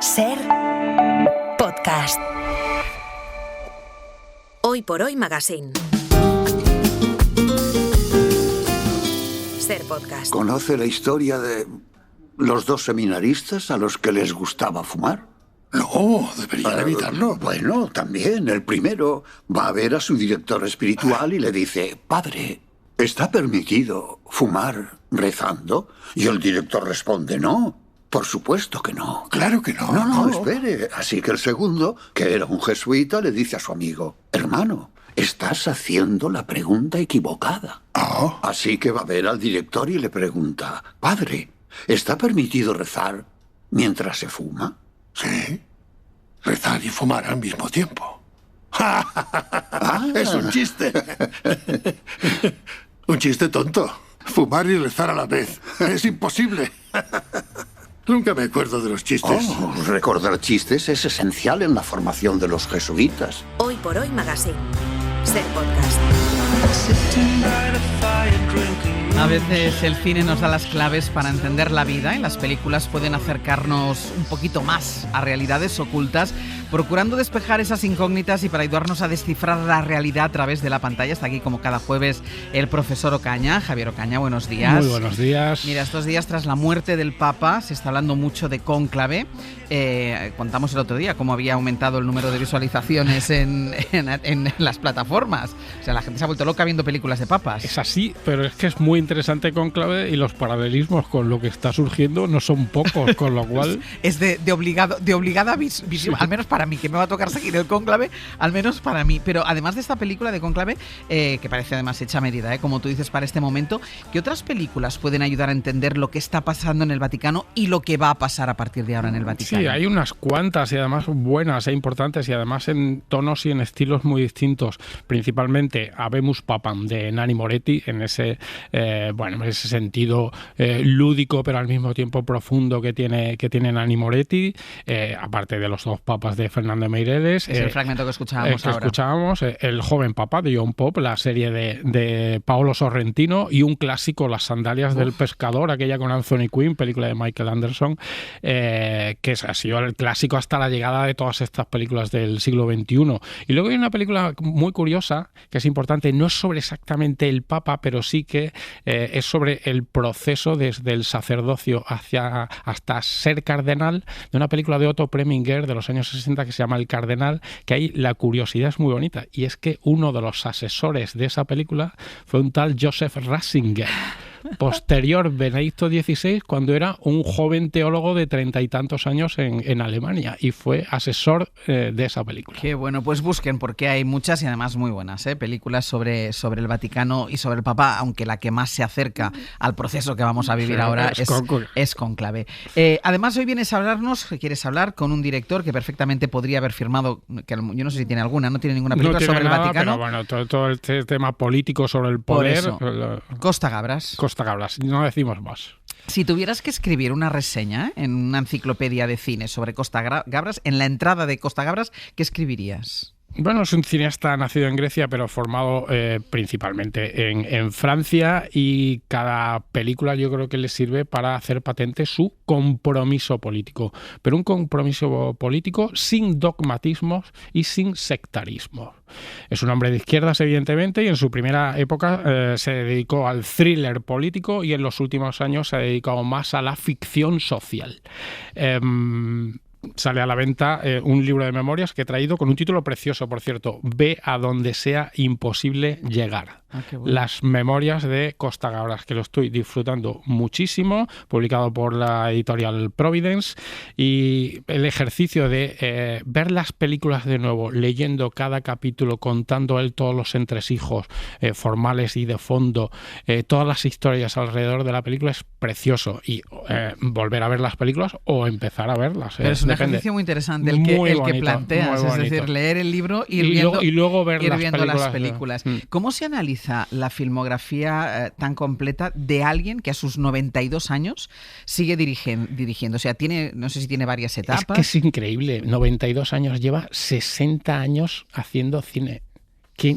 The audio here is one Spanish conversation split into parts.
Ser podcast. Hoy por hoy Magazine. Ser podcast. ¿Conoce la historia de los dos seminaristas a los que les gustaba fumar? No, deberían evitarlo. Bueno, también. El primero va a ver a su director espiritual y le dice: Padre, ¿está permitido fumar rezando? Y el director responde: No, por supuesto que no. Claro que no. No, espere. Así que el segundo, que era un jesuita, le dice a su amigo: Hermano, estás haciendo la pregunta equivocada. Oh. Así que va a ver al director y le pregunta: Padre, ¿está permitido rezar mientras se fuma? Sí. Rezar y fumar al mismo tiempo. Es un chiste. Un chiste tonto. Fumar y rezar a la vez. Es imposible. Nunca me acuerdo de los chistes. Recordar chistes es esencial en la formación de los jesuitas. Hoy por hoy Magazine. Ser podcast. A veces el cine nos da las claves para entender la vida y las películas pueden acercarnos un poquito más a realidades ocultas, procurando despejar esas incógnitas y para ayudarnos a descifrar la realidad a través de la pantalla. Está aquí como cada jueves el profesor Ocaña, Javier Ocaña, buenos días. Muy buenos días. Mira, estos días tras la muerte del Papa se está hablando mucho de Cónclave. Contamos el otro día cómo había aumentado el número de visualizaciones en las plataformas. O sea, la gente se ha vuelto loca viendo películas de papas. Es así, pero es que es muy interesante Cónclave y los paralelismos con lo que está surgiendo no son pocos, con lo cual... Es de obligada visión, sí. Al menos para mí, que me va a tocar seguir el Cónclave, al menos para mí. Pero además de esta película de Cónclave, que parece además hecha a medida, como tú dices, para este momento, ¿qué otras películas pueden ayudar a entender lo que está pasando en el Vaticano y lo que va a pasar a partir de ahora en el Vaticano? Sí, hay unas cuantas y además buenas e importantes y además en tonos y en estilos muy distintos. Principalmente Habemus Papam de Nanni Moretti, en ese ese sentido lúdico pero al mismo tiempo profundo que tiene Nanni Moretti, aparte de los dos papas de Fernando Meireles. Es el fragmento que escuchábamos ahora. El joven papa de John Pope, la serie de Paolo Sorrentino y un clásico, Las sandalias del pescador, aquella con Anthony Quinn, película de Michael Anderson, que ha sido el clásico hasta la llegada de todas estas películas del siglo XXI. Y luego hay una película muy curiosa, que es importante, no es sobre exactamente el papa, pero sí que es sobre el proceso desde el sacerdocio hasta ser cardenal, de una película de Otto Preminger de los años 60 que se llama El Cardenal, que ahí la curiosidad es muy bonita, y es que uno de los asesores de esa película fue un tal Joseph Ratzinger, posterior Benedicto XVI, cuando era un joven teólogo de 30 y tantos años en Alemania, y fue asesor de esa película. Qué bueno, pues busquen, porque hay muchas y además muy buenas películas sobre el Vaticano y sobre el Papa, aunque la que más se acerca al proceso que vamos a vivir ahora es Cónclave. Además, hoy quieres hablar con un director que perfectamente podría haber firmado, que yo no sé si tiene alguna, no tiene ninguna película sobre el Vaticano. Pero bueno, todo este tema político sobre el poder. Costa Gabras, no decimos más. Si tuvieras que escribir una reseña en una enciclopedia de cine sobre Costa Gabras, en la entrada de Costa Gabras, ¿qué escribirías? Bueno, es un cineasta nacido en Grecia, pero formado principalmente en Francia, y cada película yo creo que le sirve para hacer patente su compromiso político, pero un compromiso político sin dogmatismos y sin sectarismos. Es un hombre de izquierdas, evidentemente, y en su primera época se dedicó al thriller político y en los últimos años se ha dedicado más a la ficción social. Sale a la venta un libro de memorias que he traído con un título precioso, por cierto: Ve a donde sea imposible llegar. Qué bueno. Las memorias de Costa Gabras, que lo estoy disfrutando muchísimo, publicado por la editorial Providence, y el ejercicio de ver las películas de nuevo, leyendo cada capítulo, contando él todos los entresijos formales y de fondo, todas las historias alrededor de la película, es precioso. Y volver a ver las películas o empezar a verlas. Pero es un ejercicio muy interesante el que planteas, es decir, leer el libro y luego ver las películas. ¿Cómo se analiza la filmografía tan completa de alguien que a sus 92 años sigue dirigiendo? O sea, no sé si tiene varias etapas. Es que es increíble, 92 años, lleva 60 años haciendo cine.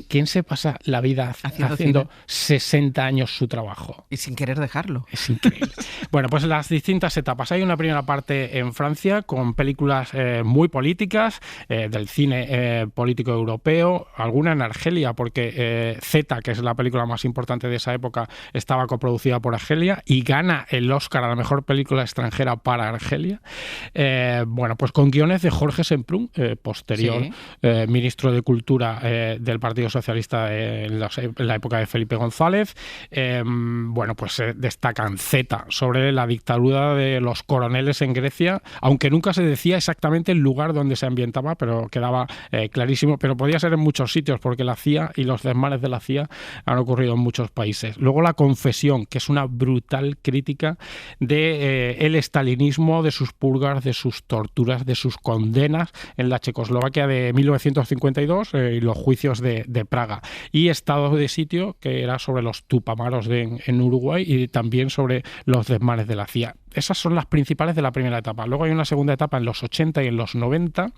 ¿Quién se pasa la vida haciendo 60 años su trabajo? Y sin querer dejarlo. Es increíble. Bueno, pues las distintas etapas. Hay una primera parte en Francia con películas muy políticas del cine político europeo, alguna en Argelia, porque Z, que es la película más importante de esa época, estaba coproducida por Argelia y gana el Oscar a la mejor película extranjera para Argelia. Bueno, pues con guiones de Jorge Semprún, posterior ministro de Cultura del Partido Socialista en la época de Felipe González. Bueno, pues destacan Z, sobre la dictadura de los coroneles en Grecia, aunque nunca se decía exactamente el lugar donde se ambientaba, pero quedaba clarísimo, pero podía ser en muchos sitios, porque la CIA y los desmanes de la CIA han ocurrido en muchos países. Luego La confesión, que es una brutal crítica de el estalinismo, de sus purgas, de sus torturas, de sus condenas en la Checoslovaquia de 1952 y los juicios de Praga. Y Estado de sitio, que era sobre los tupamaros en Uruguay y también sobre los desmanes de la CIA. Esas son las principales de la primera etapa. Luego hay una segunda etapa en los 80 y en los 90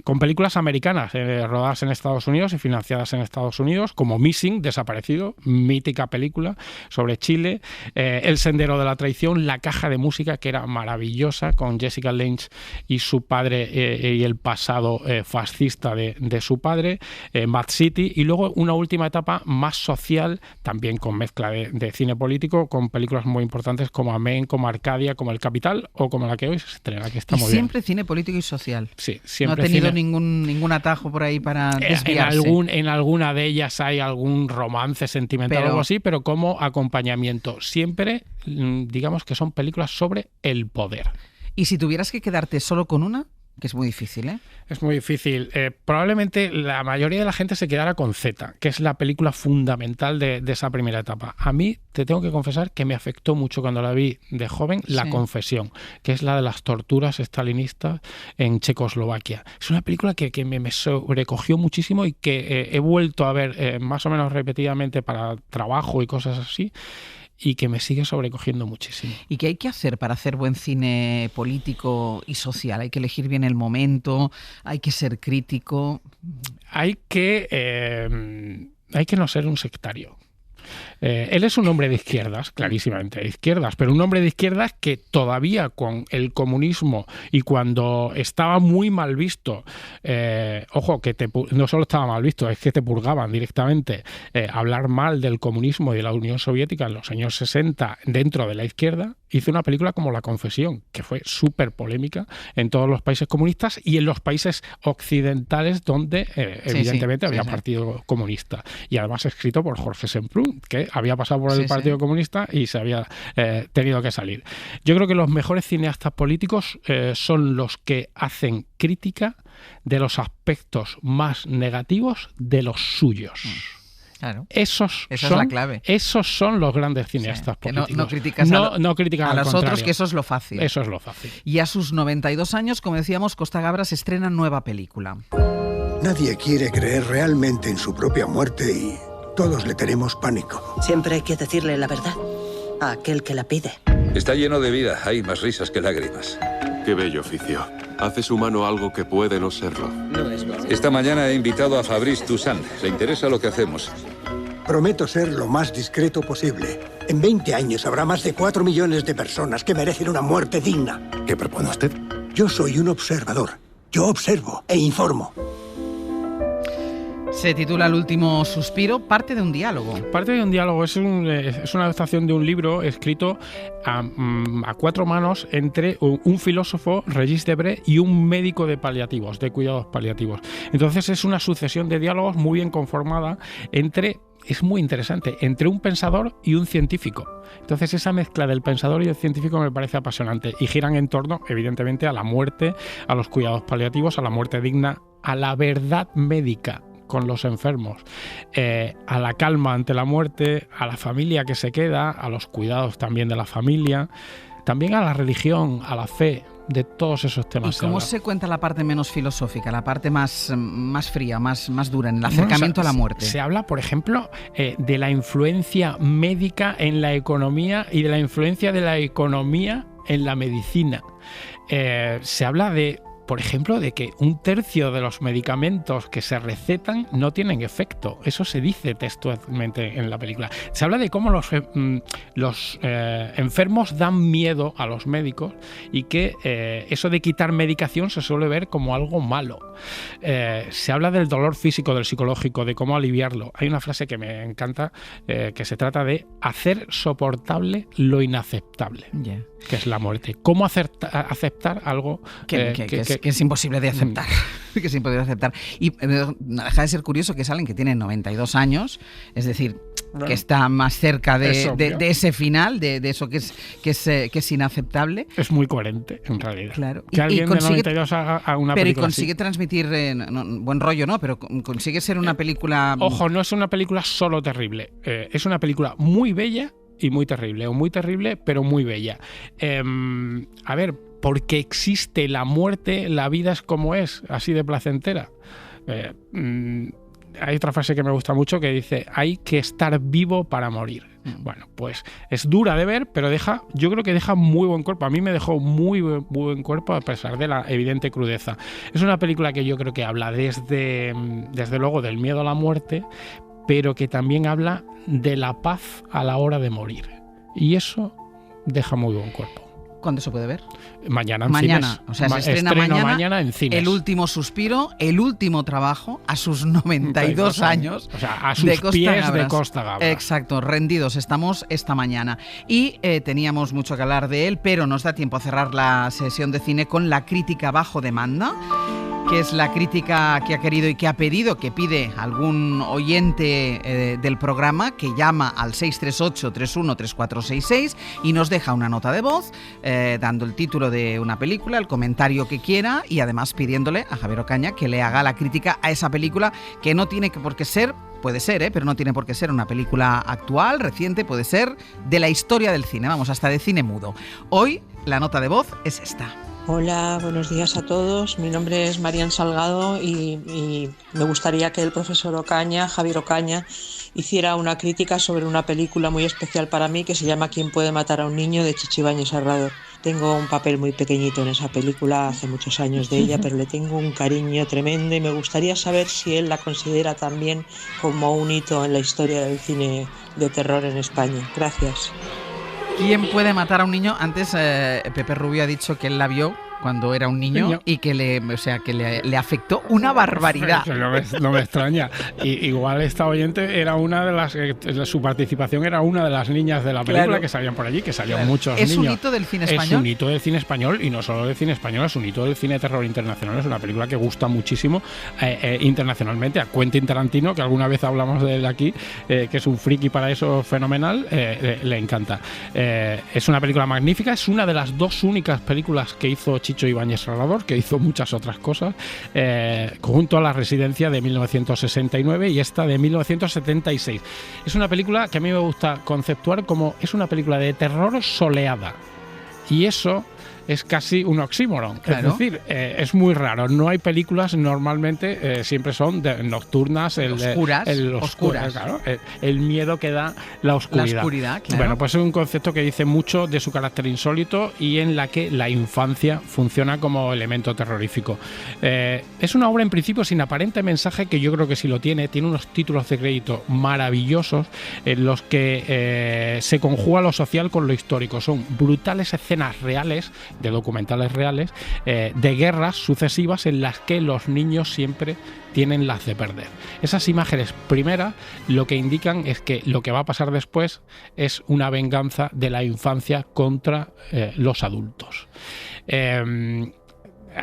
con películas americanas rodadas en Estados Unidos y financiadas en Estados Unidos, como Missing, Desaparecido, mítica película sobre Chile, El sendero de la traición, La caja de música, que era maravillosa, con Jessica Lange y su padre y el pasado fascista de su padre, Mad City, y luego una última etapa más social, también con mezcla de cine político, con películas muy importantes como Amén, como Arcadia, como El Capital o como la que hoy se estrena, que está muy bien. Siempre cine político y social. Sí, siempre. No ha tenido ningún atajo por ahí para desviarse. En alguna de ellas hay algún romance sentimental o algo así, pero como acompañamiento. Siempre, digamos que son películas sobre el poder. ¿Y si tuvieras que quedarte solo con una? Que es muy difícil, ¿eh? Es muy difícil. Probablemente la mayoría de la gente se quedara con Z, que es la película fundamental de esa primera etapa. A mí, te tengo que confesar que me afectó mucho cuando la vi de joven, La confesión, que es la de las torturas estalinistas en Checoslovaquia. Es una película que me sobrecogió muchísimo y que he vuelto a ver más o menos repetidamente para trabajo y cosas así, y que me sigue sobrecogiendo muchísimo. ¿Y qué hay que hacer para hacer buen cine político y social? ¿Hay que elegir bien el momento? ¿Hay que ser crítico? Hay que no ser un sectario. Él es un hombre de izquierdas, clarísimamente de izquierdas, pero un hombre de izquierdas que todavía con el comunismo y cuando estaba muy mal visto, ojo, que no solo estaba mal visto, es que te purgaban directamente, hablar mal del comunismo y de la Unión Soviética en los años 60 dentro de la izquierda, hizo una película como La confesión, que fue súper polémica en todos los países comunistas y en los países occidentales donde evidentemente había partido comunista. Y además escrito por Jorge Semprún, que había pasado por el Partido Comunista y se había tenido que salir. Yo creo que los mejores cineastas políticos son los que hacen crítica de los aspectos más negativos de los suyos. Claro. Esa es la clave. Esos son los grandes cineastas políticos. No criticas no critican a los contrario. otros, que eso es lo fácil. Eso es lo fácil. Y a sus 92 años, como decíamos, Costa Gabras estrena nueva película. Nadie quiere creer realmente en su propia muerte y todos le tenemos pánico. Siempre hay que decirle la verdad a aquel que la pide. Está lleno de vida, hay más risas que lágrimas. Qué bello oficio. Haces humano algo que puede no serlo. No es verdad. Esta mañana he invitado a Fabrice Toussaint. ¿Le interesa lo que hacemos? Prometo ser lo más discreto posible. En 20 años habrá más de 4 millones de personas que merecen una muerte digna. ¿Qué propone usted? Yo soy un observador. Yo observo e informo. Se titula El último suspiro, parte de un diálogo. Parte de un diálogo, es una adaptación de un libro escrito a cuatro manos entre un filósofo, Regis Debray, y un médico de paliativos, de cuidados paliativos. Entonces es una sucesión de diálogos muy bien conformada es muy interesante, entre un pensador y un científico. Entonces esa mezcla del pensador y el científico me parece apasionante y giran en torno, evidentemente, a la muerte, a los cuidados paliativos, a la muerte digna, a la verdad médica con los enfermos, a la calma ante la muerte, a la familia que se queda, a los cuidados también de la familia, también a la religión, a la fe. De todos esos temas. ¿Y cómo se cuenta la parte menos filosófica, la parte más fría, más dura, en el acercamiento a la muerte? Se habla, por ejemplo, de la influencia médica en la economía y de la influencia de la economía en la medicina. Se habla de, por ejemplo, de que 1/3 de los medicamentos que se recetan no tienen efecto. Eso se dice textualmente en la película. Se habla de cómo los enfermos dan miedo a los médicos y que eso de quitar medicación se suele ver como algo malo. Se habla del dolor físico, del psicológico, de cómo aliviarlo. Hay una frase que me encanta que se trata de hacer soportable lo inaceptable, que es la muerte. ¿Cómo aceptar algo que es imposible de aceptar? Que es imposible de aceptar. Y no deja de ser curioso que salen que tienen 92 años, es decir, que está más cerca de ese final, de eso que es inaceptable. Es muy coherente, en realidad. Claro. Que alguien de 92 haga una película pero consigue así. Transmitir buen rollo, ¿no? Pero consigue ser una película... Ojo, no es una película solo terrible. Es una película muy bella y muy terrible. O muy terrible, pero muy bella. A ver, porque existe la muerte, la vida es como es, así de placentera. Hay otra frase que me gusta mucho que dice: hay que estar vivo para morir. Bueno, pues es dura de ver, pero yo creo que deja muy buen cuerpo. A mí me dejó muy buen cuerpo a pesar de la evidente crudeza. Es una película que yo creo que habla desde luego del miedo a la muerte, pero que también habla de la paz a la hora de morir. Y eso deja muy buen cuerpo. ¿Cuándo se puede ver? Mañana en cines. O sea, se estrena mañana en cines. El último suspiro, el último trabajo a sus 92 años. O sea, a sus pies de Costa Gabra. Exacto, rendidos estamos esta mañana. Y teníamos mucho que hablar de él, pero nos da tiempo a cerrar la sesión de cine con la crítica bajo demanda, que es la crítica que ha querido y que ha pedido, que pide algún oyente del programa, que llama al 638-313466 y nos deja una nota de voz dando el título de una película, el comentario que quiera y además pidiéndole a Javier Ocaña que le haga la crítica a esa película, que no tiene por qué ser, puede ser, pero no tiene por qué ser una película actual, reciente, puede ser de la historia del cine, vamos, hasta de cine mudo. Hoy la nota de voz es esta. Hola, buenos días a todos. Mi nombre es Marian Salgado y me gustaría que el profesor Ocaña, Javier Ocaña, hiciera una crítica sobre una película muy especial para mí que se llama ¿Quién puede matar a un niño?, de Chicho Ibáñez Serrador. Tengo un papel muy pequeñito en esa película, hace muchos años de ella, pero le tengo un cariño tremendo y me gustaría saber si él la considera también como un hito en la historia del cine de terror en España. Gracias. ¿Quién puede matar a un niño? Antes Pepe Rubio ha dicho que él la vio cuando era un niño y que le afectó una barbaridad. No me extraña. Igual esta oyente era una de las... su participación era una de las niñas de la película, claro, que salían por allí, que salían muchos niños. ¿Es un hito del cine español? Es un hito del cine español, y no solo del cine español, es un hito del cine de terror internacional. Es una película que gusta muchísimo internacionalmente. A Quentin Tarantino, que alguna vez hablamos de él aquí, que es un friki para eso fenomenal, le encanta. Es una película magnífica, es una de las dos únicas películas que hizo Chicho Ibáñez Serrador, que hizo muchas otras cosas, junto a La Residencia de 1969 y esta de 1976. Es una película que a mí me gusta conceptuar como es una película de terror soleada, y eso es casi un oxímoron. Claro. Es decir, es muy raro. No hay películas, normalmente siempre son nocturnas, oscuras. Claro, el miedo que da la oscuridad. La oscuridad, claro. Bueno, pues es un concepto que dice mucho de su carácter insólito y en la que la infancia funciona como elemento terrorífico. Es una obra en principio sin aparente mensaje, que yo creo que sí lo tiene. Tiene unos títulos de crédito maravillosos en los que se conjuga lo social con lo histórico. Son brutales escenas reales, de documentales reales, de guerras sucesivas en las que los niños siempre tienen las de perder. Esas imágenes primeras lo que indican es que lo que va a pasar después es una venganza de la infancia contra los adultos.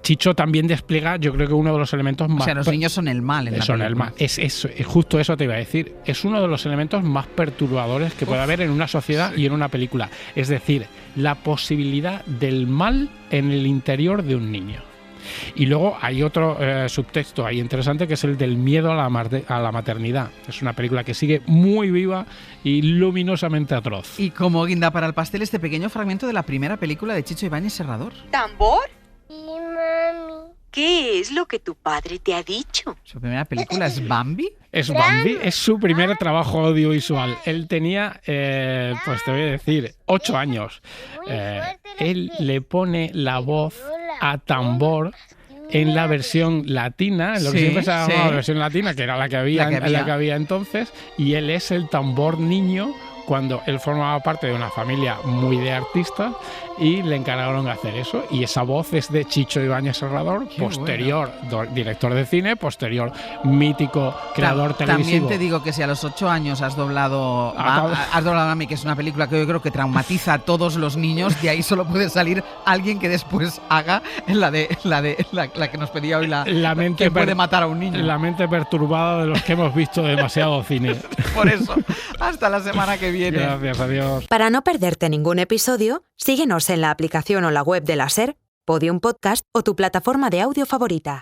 Chicho también despliega, yo creo que uno de los elementos más... O sea, los niños son el mal en la película. El mal. Es justo eso te iba a decir. Es uno de los elementos más perturbadores que puede haber en una sociedad y en una película. Es decir, la posibilidad del mal en el interior de un niño. Y luego hay otro subtexto ahí interesante, que es el del miedo a la maternidad. Es una película que sigue muy viva y luminosamente atroz. Y como guinda para el pastel, este pequeño fragmento de la primera película de Chicho Ibáñez Serrador. ¿Tambor? Sí, mami. ¿Qué es lo que tu padre te ha dicho? ¿Su primera película es Bambi? Es Bambi, es su primer trabajo audiovisual. Él tenía, pues te voy a decir, 8 años. Él le pone la voz a Tambor en la versión latina, en lo que siempre se llamaba la versión latina, que era la que había entonces, y él es el tambor niño cuando él formaba parte de una familia muy de artistas y le encargaron de hacer eso. Y esa voz es de Chicho Ibáñez Serrador, posterior director de cine, posterior mítico creador televisivo. También te digo que si a los 8 años has doblado Mami, que es una película que yo creo que traumatiza a todos los niños, de ahí solo puede salir alguien que después haga la que nos pedía hoy la mente que puede matar a un niño. La mente perturbada de los que hemos visto demasiado cine. Por eso, hasta la semana que viene. Gracias, adiós. Para no perderte ningún episodio, síguenos en la aplicación o la web de la SER, Podium Podcast o tu plataforma de audio favorita.